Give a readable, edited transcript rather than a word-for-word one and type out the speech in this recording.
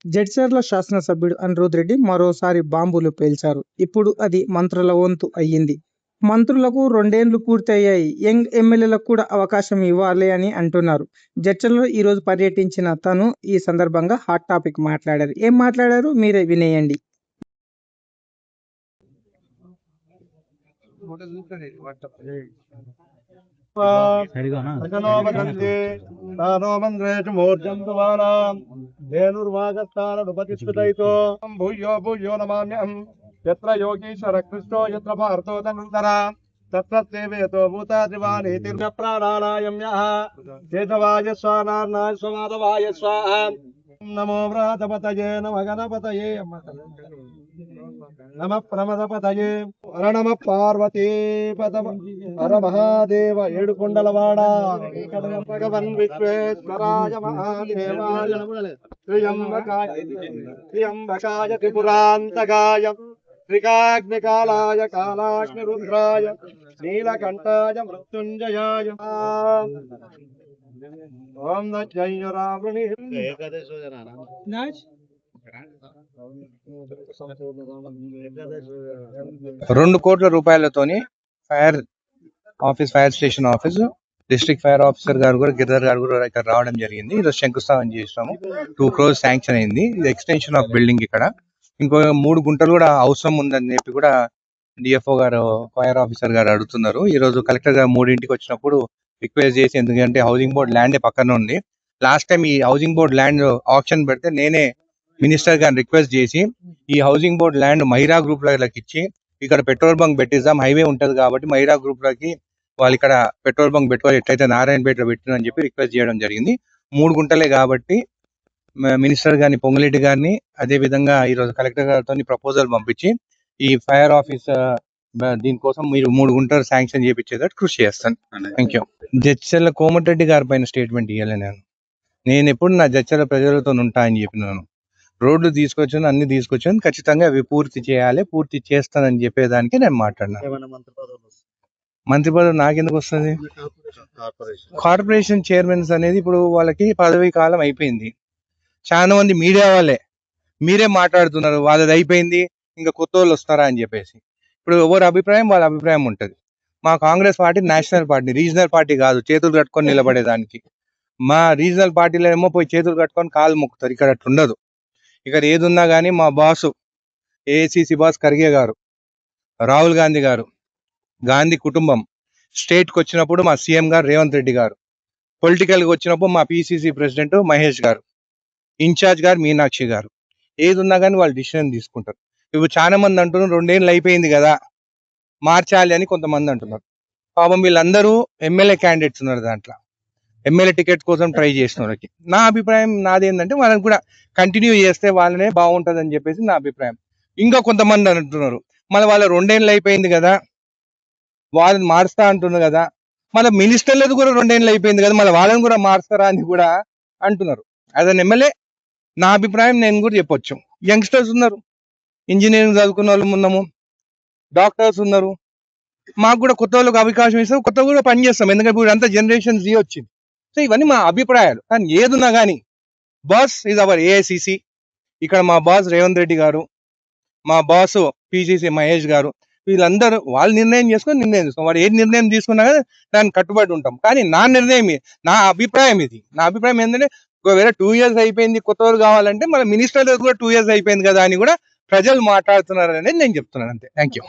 జడ్చర్ల శాసనసభ్యుడు అనిరుద్ రెడ్డి మరోసారి బాంబులు పేల్చారు. ఇప్పుడు అది మంత్రుల వంతు అయ్యింది. మంత్రులకు 2 ఏళ్లు పూర్తయ్యాయి. యంగ్ ఎమ్మెల్యేలకు కూడా అవకాశం ఇవ్వాలి అని అంటున్నారు. జడ్చర్లలో ఈరోజు పర్యటించిన తను ఈ సందర్భంగా హాట్ టాపిక్ మాట్లాడారు. ఏం మాట్లాడారు మీరే వినేయండి. భూయో భూయో నమామ్యం యత్ర యోగీశ్వర కృష్ణో యత్ర భారతో ధనంతరా తత్ర సేవేతో భూతాదివాని తీర్థ ప్రాణాయామ్య కేశవాయ స్వానార్నాయ స్వమాధవాయ స్వాహ నమో వ్రాతపతయే నమ గణపతయే నమ ప్రమదపతయే హర నమ పార్వతీ హర మహాదేవ ఏడుకొండలవాడ భగవన్ విశ్వేశ్వరాయ మహాదేవాయ త్ర్యంబకాయ త్రిపురాంతకాయ త్రికాగ్నికాలాయ కాలాగ్ని రుద్రాయ నీలకంఠాయ మృత్యుంజయాయ ఓం నైరావృణి 2 కోట్ల రూపాయలతోని fire station office district fire officer గారు కూడా గిరిధర్ గారు కూడా ఇక్కడ రావడం జరిగింది. ఈరోజు శంకుస్థాపన చేసినాము. 2 crores శాంక్షన్ అయింది. ఇది ఎక్స్టెన్షన్ ఆఫ్ బిల్డింగ్. ఇక్కడ ఇంకో 3 గుంటలు కూడా అవసరం ఉందని చెప్పి కూడా డిఎఫ్ఓ గారు ఫైర్ ఆఫీసర్ గారు అడుగుతున్నారు. ఈ రోజు కలెక్టర్ గారు 3ంటికి వచ్చినప్పుడు రిక్వెస్ట్ చేసి, ఎందుకంటే హౌసింగ్ బోర్డ్ ల్యాండ్ పక్కన ఉంది. లాస్ట్ టైం ఈ హౌసింగ్ బోర్డ్ ల్యాండ్ ఆప్షన్ పెడితే నేనే మినిస్టర్ గారిని రిక్వెస్ట్ చేసి ఈ housing board land Mahira group లకి ఇచ్చి ఇక్కడ పెట్రోల్ బంక్ పెట్టిద్దాం, హైవే ఉంటది కాబట్టి మహిరా గ్రూప్ లకి వాళ్ళు ఇక్కడ పెట్రోల్ బంక్ పెట్టుకోవాలి, ఎట్లయితే నారాయణపేటలో పెట్టిందని చెప్పి రిక్వెస్ట్ చేయడం జరిగింది. 3 గుంటలే కాబట్టి మినిస్టర్ గారిని, పొంగులేటి గారిని, అదే విధంగా ఈ రోజు కలెక్టర్ గారితో ప్రపోజల్ పంపించి ఈ ఫైర్ ఆఫీస్ దీనికోసం మీరు 3 గుంటలు శాంక్షన్ చేయించేటట్టు కృషి చేస్తాను. Thank you. జడ్చర్ల కోమటిరెడ్డి గారి పైన స్టేట్మెంట్ ఇవ్వాలి. నేను ఎప్పుడు నా జడ్చర్ల ప్రజలతో ఉంటా అని చెప్పినాను. రోడ్లు తీసుకొచ్చాను, అన్ని తీసుకొచ్చాను, ఖచ్చితంగా అవి పూర్తి చేయాలి, పూర్తి చేస్తానని చెప్పేదానికి నేను మాట్లాడినాను. మంత్రి పదవి నాకెందుకు వస్తుంది? కార్పొరేషన్ చైర్మన్స్ అనేది ఇప్పుడు వాళ్ళకి పదవి కాలం అయిపోయింది. చాలా మంది మీడియా వాళ్ళే మీరే మాట్లాడుతున్నారు, వాళ్ళది అయిపోయింది, ఇంకా కొత్త వాళ్ళు వస్తారా అని చెప్పేసి. ఇప్పుడు ఎవరి అభిప్రాయం వాళ్ళ అభిప్రాయం ఉంటుంది. మా Congress party national party, regional party కాదు చేతులు కట్టుకొని నిలబడేదానికి. మా రీజనల్ పార్టీలో ఏమో పోయి చేతులు కట్టుకొని కాలు మొక్కుతారు. ఇక్కడ అట్లుండదు. ఇక్కడ ఏదున్నా కానీ మా బాసు ఏఐసిసి బాస్ ఖర్గే గారు, రాహుల్ గాంధీ గారు, గాంధీ కుటుంబం, స్టేట్కి వచ్చినప్పుడు మా సీఎం గారు రేవంత్ రెడ్డి గారు, పొలిటికల్గా వచ్చినప్పుడు మా పిసిసి ప్రెసిడెంట్ మహేష్ గారు, ఇన్ఛార్జ్ గారు మీనాక్షి గారు, ఏది ఉన్నా కానీ వాళ్ళు డిసిషన్ తీసుకుంటారు. ఇప్పుడు చాలా మంది అంటున్నారు 2 ఏళ్ళు అయిపోయింది కదా మార్చాలి అని కొంతమంది అంటున్నారు. పాపం వీళ్ళందరూ ఎమ్మెల్యే క్యాండిడేట్స్ ఉన్నారు, దాంట్లో ఎమ్మెల్యే టికెట్ కోసం ట్రై చేసిన వాళ్ళకి. నా అభిప్రాయం నాదేంటంటే వాళ్ళని కూడా కంటిన్యూ చేస్తే వాళ్ళనే బాగుంటుంది అని చెప్పేసి నా అభిప్రాయం. ఇంకా కొంతమంది అంటున్నారు మళ్ళీ వాళ్ళ 2 ఏళ్ళు అయిపోయింది కదా వాళ్ళని మారుస్తా అంటున్నారు కదా, మళ్ళీ మినిస్టర్లది కూడా 2 ఏళ్ళు అయిపోయింది కదా మళ్ళీ వాళ్ళని కూడా మారుస్తారా అని కూడా అంటున్నారు. యాజ్ అన్ ఎమ్మెల్యే నా అభిప్రాయం నేను కూడా చెప్పొచ్చు. యంగ్స్టర్స్ ఉన్నారు, ఇంజనీరింగ్ చదువుకున్న వాళ్ళు ఉన్నాము, డాక్టర్స్ ఉన్నారు, మాకు కూడా కొత్త వాళ్ళకి అవకాశం ఇస్తాం, కొత్త కూడా పనిచేస్తాం. ఎందుకంటే ఇప్పుడు అంతా జనరేషన్ జీ వచ్చింది. సో ఇవన్నీ మా అభిప్రాయాలు. కానీ ఏదున్నా కానీ బాస్ ఈజ్ అవర్ ఏఐసిసి. ఇక్కడ మా బాస్ రేవంత్ రెడ్డి గారు, మా బాస్ పిసిసి మహేష్ గారు, వీళ్ళందరూ వాళ్ళు నిర్ణయం చేసుకో వాడు ఏ నిర్ణయం తీసుకున్నా కానీ దానికి కట్టుబడి ఉంటాం. కానీ నా నిర్ణయం, నా అభిప్రాయం ఇది. నా అభిప్రాయం ఏంటంటే ఒకవేళ 2 years అయిపోయింది, కొత్త వాళ్ళు కావాలంటే మన మినిస్టర్ కూడా 2 years అయిపోయింది కదా అని కూడా ప్రజలు మాట్లాడుతున్నారు అనేది నేను చెప్తున్నాను. అంతే. Thank you.